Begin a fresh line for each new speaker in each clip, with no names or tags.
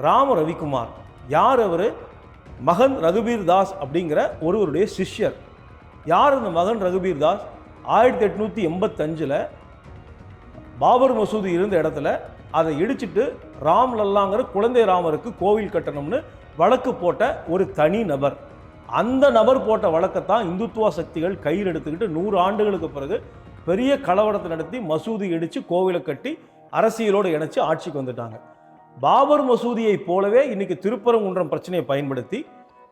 ராம ரவிக்குமார். யார் அவர்? மகன் ரகுபீர் தாஸ் அப்படிங்கிற ஒருவருடைய சிஷ்யர். யார் இந்த மகன் ரகுபீர் தாஸ்? 1885 பாபர் மசூதி இருந்த இடத்துல அதை இடிச்சிட்டு ராம்லல்லாங்கிற குழந்தை ராமருக்கு கோவில் கட்டணும்னு வழக்கு போட்ட ஒரு தனி நபர். அந்த நபர் போட்ட வழக்கத்தான் இந்துத்துவ சக்திகள் கையில் எடுத்துக்கிட்டு 100 ஆண்டுகளுக்கு பிறகு பெரிய கலவரத்தை நடத்தி மசூதி இடித்து கோவிலை கட்டி அரசியலோடு இணைச்சி ஆட்சிக்கு வந்துட்டாங்க. பாபர் மசூதியை போலவே இன்னைக்கு திருப்பரங்குன்றம் பிரச்சனையை பயன்படுத்தி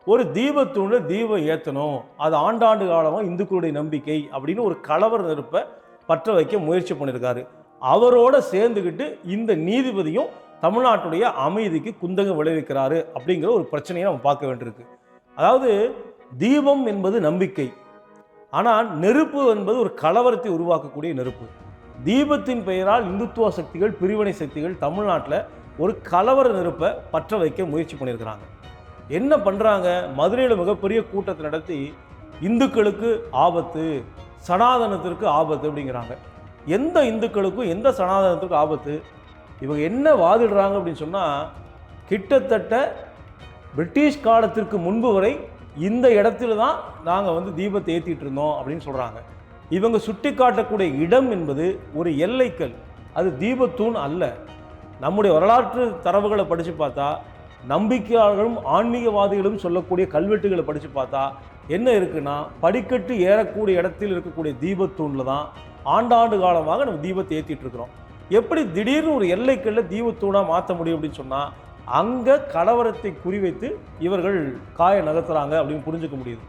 ஒரு தீபத்தூணு தீபம் ஏற்றணும், அது ஆண்டாண்டு காலமாக இந்துக்களுடைய நம்பிக்கை அப்படின்னு ஒரு கலவர நெருப்பை பற்ற வைக்க முயற்சி பண்ணியிருக்காரு. அவரோட சேர்ந்துக்கிட்டு இந்த நீதிபதியும் தமிழ்நாட்டுடைய அமைதிக்கு குந்தகம் விளைவிக்கிறாரு அப்படிங்கிற ஒரு பிரச்சனையை நம்ம பார்க்க வேண்டியிருக்கு. அதாவது தீபம் என்பது நம்பிக்கை, ஆனால் நெருப்பு என்பது ஒரு கலவரத்தை உருவாக்கக்கூடிய நெருப்பு. தீபத்தின் பெயரால் இந்துத்துவ சக்திகள், பிரிவினை சக்திகள் தமிழ்நாட்டில் ஒரு கலவர நெருப்பை பற்ற வைக்க முயற்சி பண்ணியிருக்கிறாங்க. என்ன பண்ணுறாங்க? மதுரையில் மிகப்பெரிய கூட்டத்தை நடத்தி இந்துக்களுக்கு ஆபத்து, சனாதனத்திற்கு ஆபத்து அப்படிங்கிறாங்க. எந்த இந்துக்களுக்கும் எந்த சனாதனத்துக்கும் ஆபத்து? இவங்க என்ன வாதிடுறாங்க அப்படின்னு சொன்னால், கிட்டத்தட்ட பிரிட்டிஷ் காலத்திற்கு முன்பு வரை இந்த இடத்துல தான் நாங்கள் தீபத்தை ஏற்றிட்டு இருந்தோம் அப்படின்னு சொல்கிறாங்க. இவங்க சுட்டி காட்டக்கூடிய இடம் என்பது ஒரு எல்லைக்கல், அது தீபத்தூண் அல்ல. நம்முடைய வரலாற்று தரவுகளை படித்து பார்த்தா, நம்பிக்கையாளர்களும் ஆன்மீகவாதிகளும் சொல்லக்கூடிய கல்வெட்டுகளை படித்து பார்த்தா என்ன இருக்குன்னா, படிக்கட்டு ஏறக்கூடிய இடத்தில் இருக்கக்கூடிய தீபத்தூணில் தான் ஆண்டாண்டு காலமாக நம்ம தீபத்தை ஏற்றிட்டு இருக்கிறோம். எப்படி திடீர்னு ஒரு எல்லைக்கல்ல தீபத்தூணாக மாற்ற முடியும் அப்படின்னு சொன்னால், அங்கே கலவரத்தை குறிவைத்து இவர்கள் காய நகர்த்துறாங்க அப்படின்னு புரிஞ்சுக்க முடியுது.